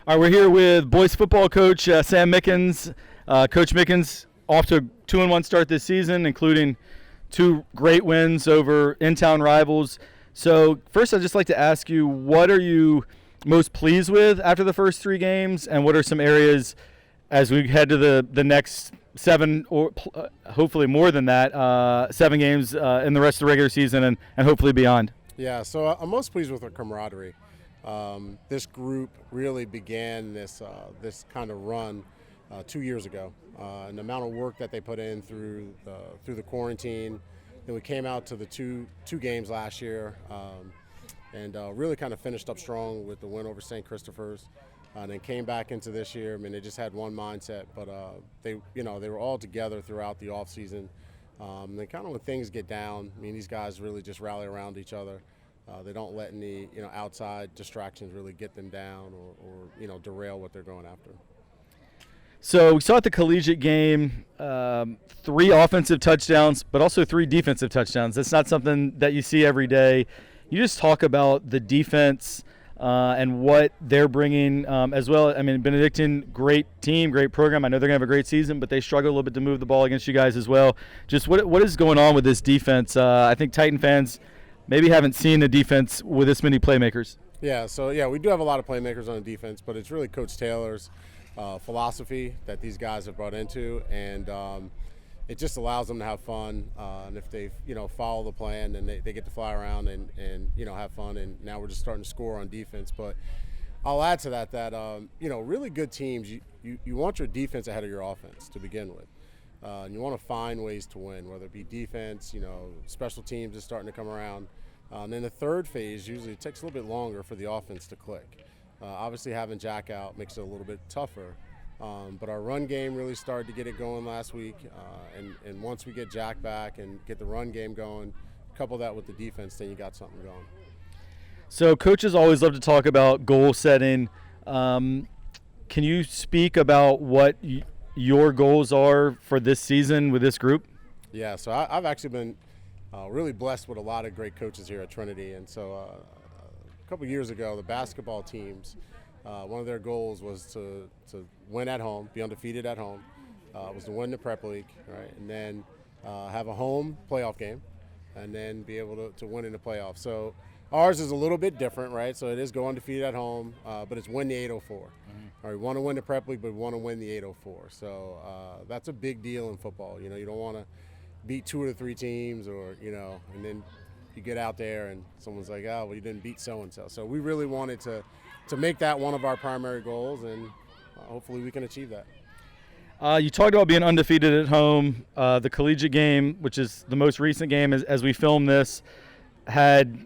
All right, we're here with boys football coach Sam Mickens. Coach Mickens off to a 2-1 start this season, including 2 great wins over in-town rivals. So first, I'd just like to ask you, what are you most pleased with after the first 3 games, and what are some areas as we head to the next 7 or hopefully more than that, 7 games in the rest of the regular season and hopefully beyond? Yeah, so I'm most pleased with our camaraderie. This group really began this kind of run 2 years ago, and the amount of work that they put in through the quarantine. Then we came out to the two games last year, and really kind of finished up strong with the win over St. Christopher's, and then came back into this year. I mean, they just had one mindset, but they were all together throughout the off season. Then kind of when things get down, I mean, these guys really just rally around each other. They don't let any outside distractions really get them down or derail what they're going after. So we saw at the collegiate game 3 offensive touchdowns, but also 3 defensive touchdowns. That's not something that you see every day. You just talk about the defense and what they're bringing as well. I mean, Benedictine, great team, great program. I know they're going to have a great season, but they struggle a little bit to move the ball against you guys as well. Just what is going on with this defense? I think Titan fans maybe haven't seen a defense with this many playmakers. Yeah, so we do have a lot of playmakers on the defense, but it's really Coach Taylor's philosophy that these guys have brought into, and it just allows them to have fun. And if they follow the plan, then they get to fly around and have fun. And now we're just starting to score on defense. But I'll add to that really good teams, you want your defense ahead of your offense to begin with. And you want to find ways to win, whether it be defense, special teams is starting to come around. And then the third phase usually takes a little bit longer for the offense to click. Obviously having Jack out makes it a little bit tougher. But our run game really started to get it going last week. And once we get Jack back and get the run game going, couple that with the defense, then you got something going. So coaches always love to talk about goal setting. Can you speak about what your goals are for this season with this group? Yeah, so I've actually been really blessed with a lot of great coaches here at Trinity. And so a couple years ago, the basketball teams, one of their goals was to win at home, be undefeated at home, was to win the prep league, right? And then have a home playoff game, and then be able to win in the playoffs. So ours is a little bit different, right? So it is go undefeated at home, but it's win the 804. Mm-hmm. All right, we want to win the prep league, but we want to win the 804. So that's a big deal in football. You don't want to beat 2 or the 3 teams, or and then you get out there and someone's like, oh, well, you didn't beat so-and-so. So we really wanted to make that one of our primary goals, and hopefully we can achieve that. You talked about being undefeated at home. The collegiate game, which is the most recent game as we film this, had,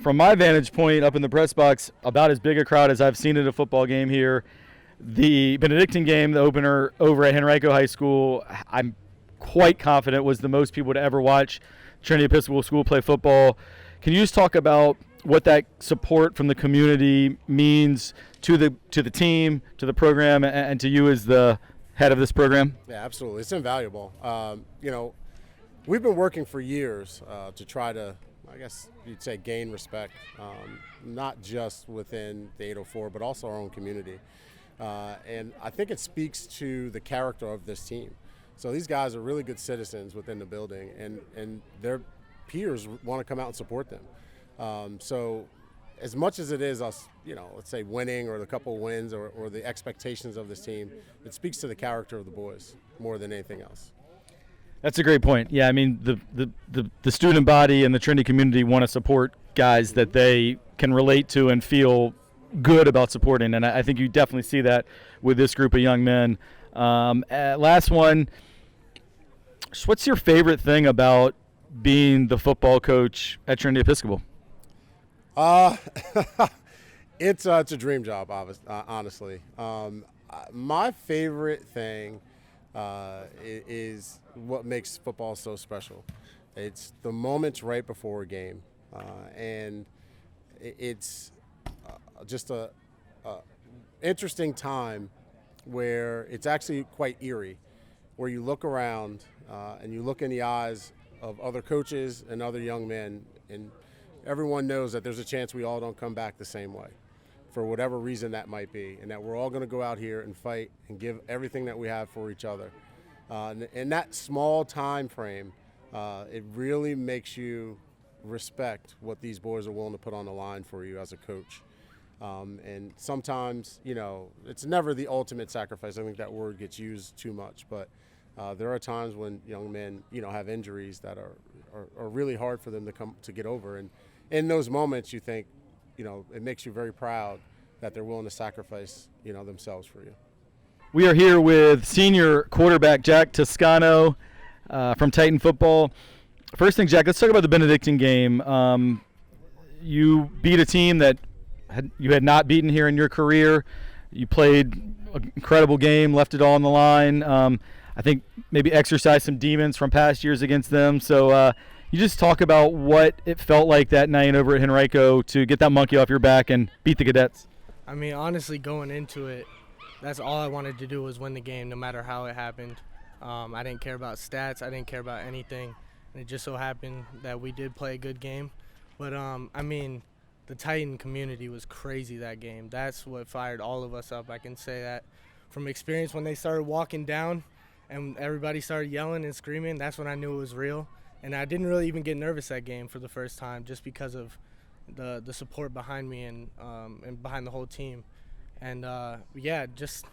from my vantage point up in the press box, about as big a crowd as I've seen at a football game here. The Benedictine game, the opener over at Henrico High School, I'm quite confident was the most people to ever watch Trinity Episcopal School play football. Can you just talk about what that support from the community means to the team, to the program, and to you as the head of this program? Yeah, absolutely. It's invaluable. We've been working for years to try to, I guess you'd say, gain respect, not just within the 804, but also our own community. And I think it speaks to the character of this team. So these guys are really good citizens within the building, and their peers want to come out and support them. So as much as it is us, let's say winning or the couple of wins or the expectations of this team, it speaks to the character of the boys more than anything else. That's a great point. Yeah, I mean, the student body and the Trinity community want to support guys that they can relate to and feel good about supporting, and I think you definitely see that with this group of young men. Last one, what's your favorite thing about being the football coach at Trinity Episcopal? It's a dream job, honestly. My favorite thing is what makes football so special. It's the moments right before a game, and it's just a interesting time where it's actually quite eerie, where you look around and you look in the eyes of other coaches and other young men, and everyone knows that there's a chance we all don't come back the same way. for whatever reason that might be, and that we're all going to go out here and fight and give everything that we have for each other. In that small time frame, it really makes you respect what these boys are willing to put on the line for you as a coach. And sometimes, it's never the ultimate sacrifice. I think that word gets used too much, but there are times when young men, have injuries that are really hard for them to get over. And in those moments, you think, it makes you very proud that they're willing to sacrifice, themselves for you. We are here with senior quarterback Jack Toscano from Titan Football. First thing, Jack, let's talk about the Benedictine game. You beat a team that you had not beaten here in your career. You played an incredible game, left it all on the line. I think maybe exercised some demons from past years against them. So you just talk about what it felt like that night over at Henrico to get that monkey off your back and beat the Cadets. I mean, honestly, going into it, that's all I wanted to do was win the game, no matter how it happened. I didn't care about stats. I didn't care about anything. And it just so happened that we did play a good game. But, I mean, the Titan community was crazy that game. That's what fired all of us up. I can say that from experience. When they started walking down and everybody started yelling and screaming, that's when I knew it was real. And I didn't really even get nervous that game for the first time, just because of the support behind me and behind the whole team. And, just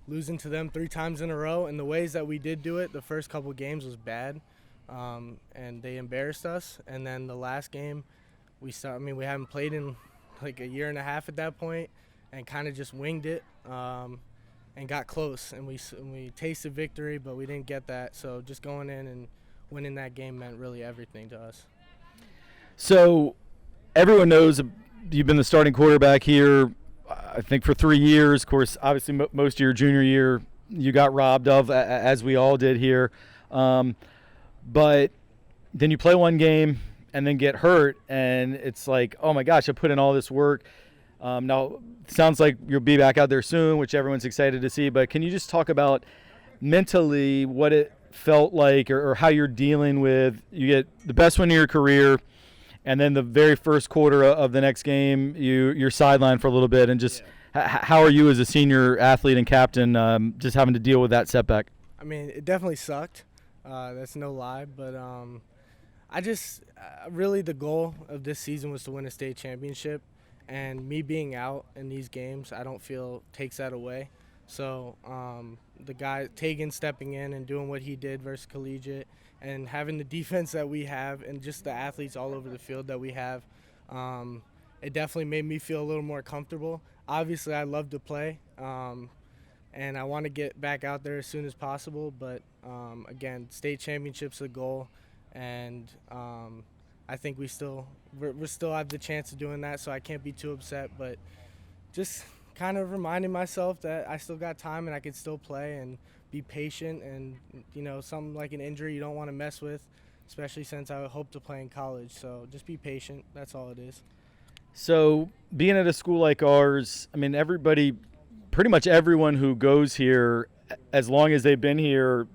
losing to them 3 times in a row. And the ways that we did do it, the first couple games was bad, and they embarrassed us. And then the last game, we hadn't played in like a year and a half at that point, and kind of just winged it and got close. And we tasted victory, but we didn't get that. So just going in and winning that game meant really everything to us. So everyone knows you've been the starting quarterback here, I think, for 3 years. Of course, obviously, most of your junior year you got robbed of, as we all did here. But then you play one game and then get hurt, and it's like, oh, my gosh, I put in all this work. Now, it sounds like you'll be back out there soon, which everyone's excited to see. But can you just talk about mentally what it felt like or how you're dealing with, you get the best win of your career, and then the very first quarter of the next game, you're sidelined for a little bit, and just how are you as a senior athlete and captain just having to deal with that setback? I mean, it definitely sucked. That's no lie. But really the goal of this season was to win a state championship, and me being out in these games, I don't feel takes that away. So the guy, Tegan, stepping in and doing what he did versus collegiate, and having the defense that we have and just the athletes all over the field that we have, it definitely made me feel a little more comfortable. Obviously, I love to play, and I want to get back out there as soon as possible. But, again, state championship's the goal, and I think we still have the chance of doing that, so I can't be too upset. But just kind of reminding myself that I still got time and I can still play and be patient, and something like an injury you don't want to mess with, especially since I hope to play in college. So just be patient. That's all it is. So being at a school like ours, I mean, pretty much everyone who goes here, as long as they've been here,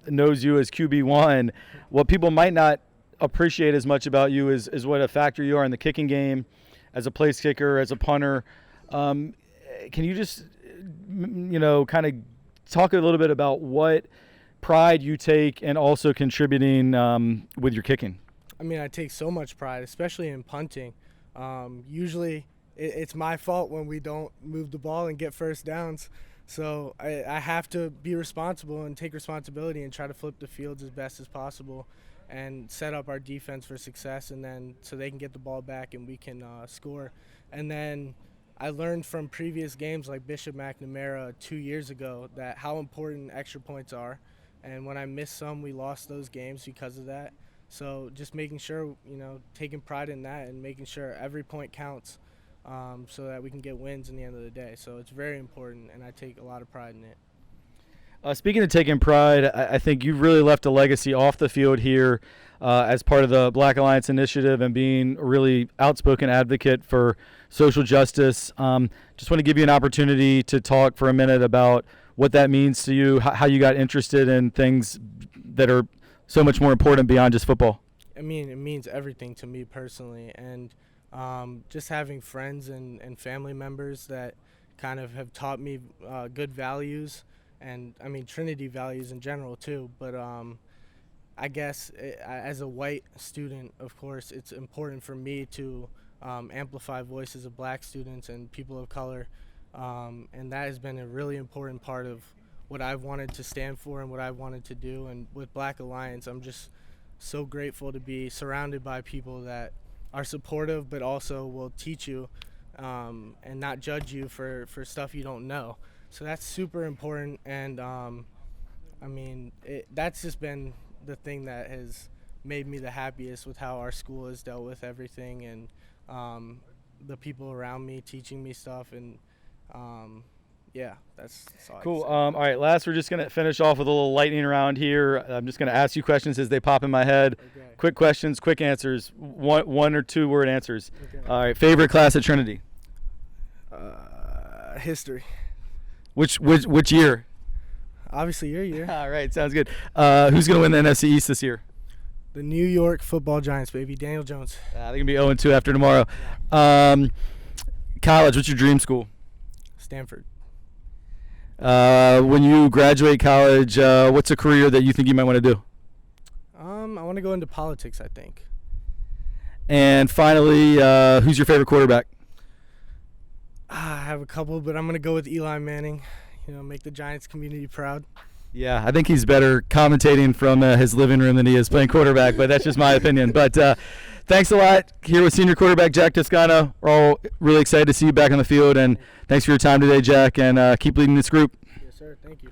knows you as QB1. What people might not appreciate as much about you is what a factor you are in the kicking game, as a place kicker, as a punter. Can you just, kind of talk a little bit about what pride you take and also contributing with your kicking? I mean, I take so much pride, especially in punting. Usually it's my fault when we don't move the ball and get first downs. So I have to be responsible and take responsibility and try to flip the fields as best as possible and set up our defense for success, and then so they can get the ball back and we can score. And then I learned from previous games like Bishop McNamara 2 years ago that how important extra points are. And when I missed some, we lost those games because of that. So just making sure, taking pride in that and making sure every point counts so that we can get wins in the end of the day. So it's very important, and I take a lot of pride in it. Speaking of taking pride, I think you've really left a legacy off the field here as part of the Black Alliance Initiative and being a really outspoken advocate for social justice. Just want to give you an opportunity to talk for a minute about what that means to you, how you got interested in things that are so much more important beyond just football. I mean, it means everything to me personally, and just having friends and family members that kind of have taught me good values, and I mean Trinity values in general too. But I guess as a white student, of course, it's important for me to amplify voices of black students and people of color, and that has been a really important part of what I've wanted to stand for and what I've wanted to do. And with Black Alliance, I'm just so grateful to be surrounded by people that are supportive but also will teach you and not judge you for stuff you don't know. So that's super important, and I mean, that's just been the thing that has made me the happiest with how our school has dealt with everything, and the people around me teaching me stuff, and yeah, that's all Cool. All right, last, we're just going to finish off with a little lightning round here. I'm just going to ask you questions as they pop in my head. Okay. Quick questions, quick answers, one or two word answers. Okay. All right, favorite class at Trinity? History. Which year? Obviously your year. All right, sounds good. Who's going to win the NFC East this year? The New York Football Giants, baby. Daniel Jones. They're going to be 0-2 after tomorrow. College, what's your dream school? Stanford. When you graduate college, what's a career that you think you might want to do? I want to go into politics, I think. And finally, who's your favorite quarterback? I have a couple, but I'm going to go with Eli Manning. Make the Giants community proud. Yeah, I think he's better commentating from his living room than he is playing quarterback, but that's just my opinion. But thanks a lot. Here with senior quarterback Jack Toscano. We're all really excited to see you back on the field, and thanks for your time today, Jack, and keep leading this group. Yes, sir. Thank you.